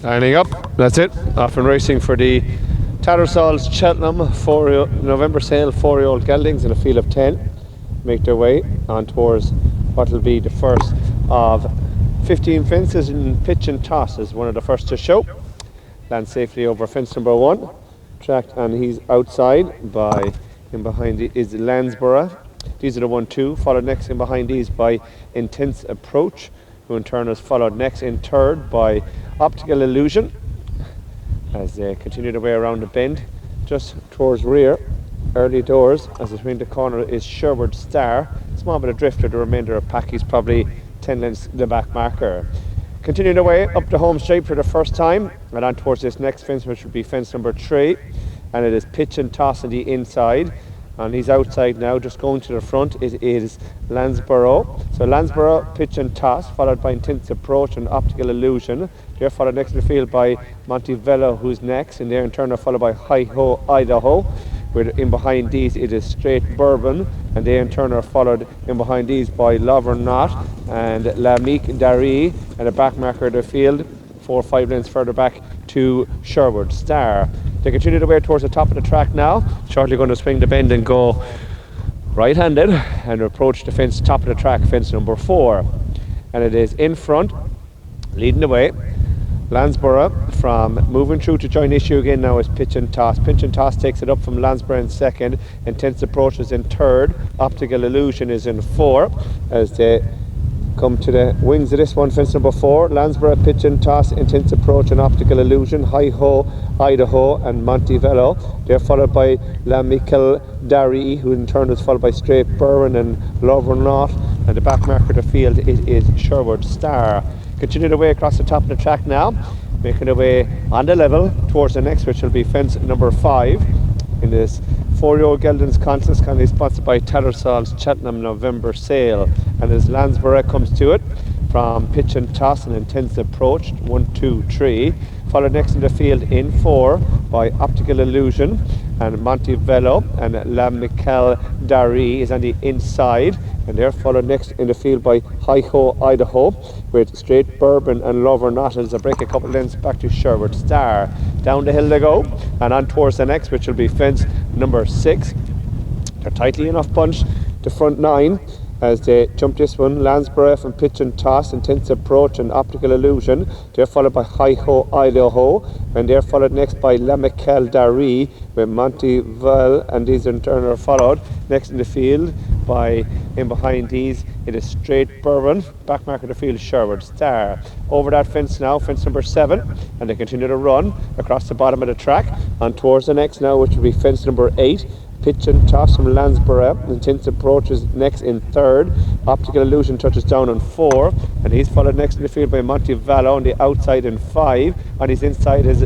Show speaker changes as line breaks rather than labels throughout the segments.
Lining up, that's it. Off and racing for the Tattersalls Cheltenham November sale 4yo Geldings in a field of 10. Make their way on towards what will be the first of 15 fences in pitch and toss is one of the first to show. Land safely over fence number 1. Tracked, and he's outside by, in behind is Lansborough. These are the 1-2, followed next in behind these by Intense Approach, who in turn is followed next in third by Optical Illusion, as they continue their way around the bend just towards rear. Early doors as they swing the corner is Sherwood Star. Small bit of drifter, the remainder of pack, he's probably 10 lengths the back marker. Continuing their way up the home straight for the first time and on towards this next fence, which will be fence number 3, and it is pitch and toss on the inside. And he's outside now, just going to the front. It is Lansborough. So Lansborough, pitch and toss, followed by Intense Approach and Optical Illusion. They're followed next in the field by Montevello, who's next, and they're in turn are followed by Hi-Ho Idaho. With in behind these it is Straight Bourbon, and they in turn are followed in behind these by Love or Not and Lamique Dari, and the back marker of the field 4 or 5 lengths further back to Sherwood Star. They continue their way towards the top of the track now, shortly going to swing the bend and go right-handed and approach the fence, top of the track, fence number 4. And it is in front, leading the way. Lansborough from moving through to join issue again now is Pitch and Toss. Pitch and Toss takes it up from Lansborough in second. Intense Approach is in third. Optical Illusion is in 4 as they come to the wings of this one, fence number 4. Lansborough, Pitch and Toss, Intense Approach and Optical Illusion, Hi-Ho Idaho and Montevello. They're followed by Lamique Dari, who in turn is followed by Straight Bourbon and Love or Not, and the back marker of the field it is Sherwood Star. Continue their way across the top of the track now, making their way on the level towards the next, which will be fence number 5 in this 4yo Geldings contest, kindly sponsored by Tattersalls Cheltenham November sale. And as Lansborough comes to it from Pitch and Toss and Intense Approach, 1, 2, 3, followed next in the field in 4 by Optical Illusion, and Montevello and Lamique Dari is on the inside, and they're followed next in the field by Hi-Ho Idaho with Straight Bourbon and Love or Not as they break a couple lengths back to Sherwood Star. Down the hill they go and on towards the next, which will be fence number 6. They're tightly enough bunched, the front 9 as they jump this one. Lansborough from Pitch and Toss, Intense Approach and Optical Illusion. They're followed by Hi-Ho Idaho, and they're followed next by Lamique Dari with Montevello, and these in turn are followed next in the field by, in behind these it is Straight Bourbon, back marker of the field Sherwood Star. Over that fence now, fence number 7, and they continue to run across the bottom of the track on towards the next now, which will be fence number 8. Pitch and Toss from Lansborough. Intense Approach is next in 3rd. Optical Illusion touches down on 4, and he's followed next in the field by Montevello on the outside in 5. On his inside is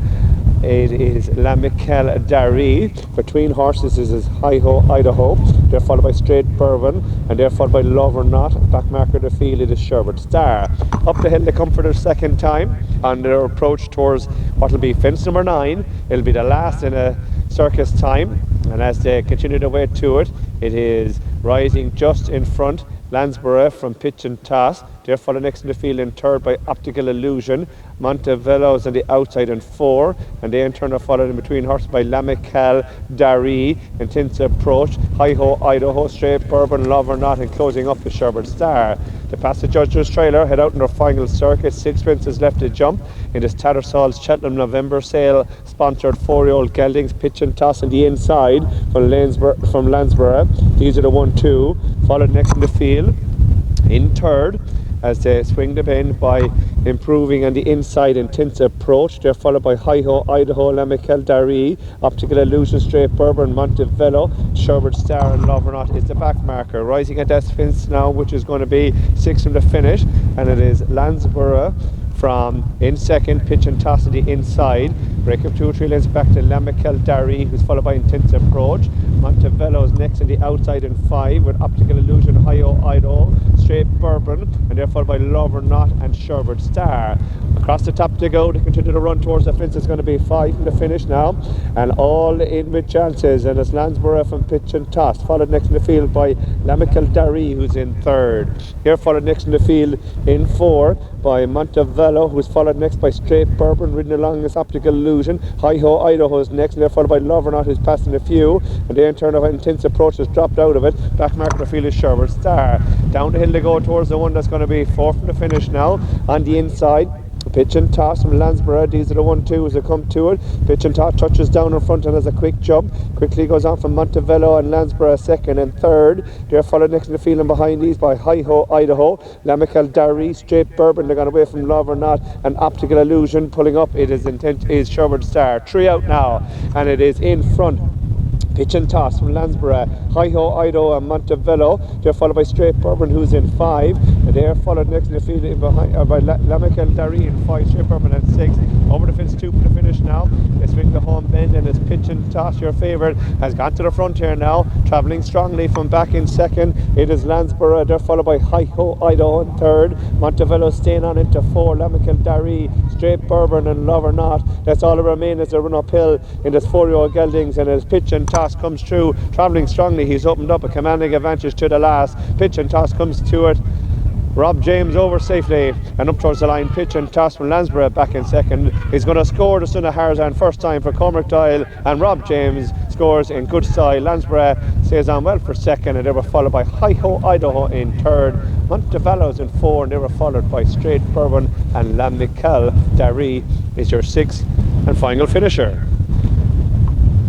Lamique Dari. Between horses is Hi-Ho Idaho. They're followed by Straight Bourbon, and they're followed by Love or Not. Back marker of the field it is Sherwood Star. Up the hill they come for their second time on their approach towards what will be fence number 9. It'll be the last in a circus time, and as they continue their way to it, it is rising just in front. Lansborough from Pitch and Toss. They're followed next in the field in 3rd by Optical Illusion. Montevello's on the outside in 4, and they in turn are followed in between horses by Lamique Dari, Intense Approach, Hi-Ho Idaho, Straight Bourbon, Love or Not, and closing up with Sherwood Star. They pass the judges' trailer, head out in their final circuit. 6 fences left to jump in this Tattersalls Cheltenham November sale sponsored 4yo Geldings Pitch and Toss on the inside from Lansborough. These are the 1, 2, followed next in the field in 3rd as they swing the bend by improving on the inside Intense Approach. They're followed by Hi-Ho Idaho, Lamique Dari, Optical Illusion, Straight Bourbon, Montevello, Sherwood Star and Love or Not is the back marker. Rising at that fence now, which is going to be 6 from the finish, and it is Lansborough from in second, Pitch and Toss on the inside. Break up 2 or 3 lengths back to Lamique Dari, who's followed by Intense Approach. Montevello's next on the outside in 5 with Optical Illusion, Hi-Ho, Idaho, Straight Bourbon, and they're followed by Love or Not and Sherbert Star. Across the top they go, they continue to run towards the fence. It's going to be 5 from the finish now, and all in with chances, and it's Lansborough from Pitch and Toss, followed next in the field by Lamical Dari, who's in 3rd. Here followed next in the field in 4 by Montevello, who's followed next by Straight Bourbon, ridden along this Optical Illusion. Hi-Ho, Idaho is next, and they're followed by Love or Not, who's passing a few, and they in turn of intense approach has dropped out of it. Back mark of the field is Sherbert Star. Down the hill they go towards the one that's going to be 4 from the finish now. On the inside, Pitch and Toss from Lansborough. These are the 1-2s that come to it. Pitch and Toss touches down in front and has a quick jump. Quickly goes on from Montevello and Lansborough 2nd and 3rd. They're followed next in the field and behind these by Hi-Ho, Idaho, Lamical Dari, Straight Bourbon. They're gone away from Love or Not and Optical Illusion. Pulling up, it is intent is Sherbert Star. 3 out now, and it is in front. Pitch and Toss from Lansborough, Hi-Ho, Idaho and Montevello. They're followed by Straight Bourbon, who's in 5, and they're followed next in the field in behind by Lamical Dari in 5, Straight Bourbon and 6. Over the fence 2 for the finish now. They swing the home bend, and it's Pitch and Toss, your favourite, has gone to the front here now, travelling strongly from back in 2nd. It is Lansborough. They're followed by Hi-Ho, Idaho in 3rd. Montevello staying on into 4, Lamical Dari, Straight Bourbon and Love or Not. That's all that remains as they run uphill in this 4yo Geldings, and as Pitch and Toss comes through, travelling strongly. He's opened up a commanding advantage to the last. Pitch and Toss comes to it. Rob James over safely and up towards the line. Pitch and Toss from Lansborough back in 2nd. He's going to score the son of Harzan first time for Cormac Doyle, and Rob James scores in good style. Lansborough stays on well for 2nd, and they were followed by Hi-Ho, Idaho in 3rd. Montevello's in 4, and they were followed by Straight Bourbon, and Lamical Dari is your 6th and final finisher.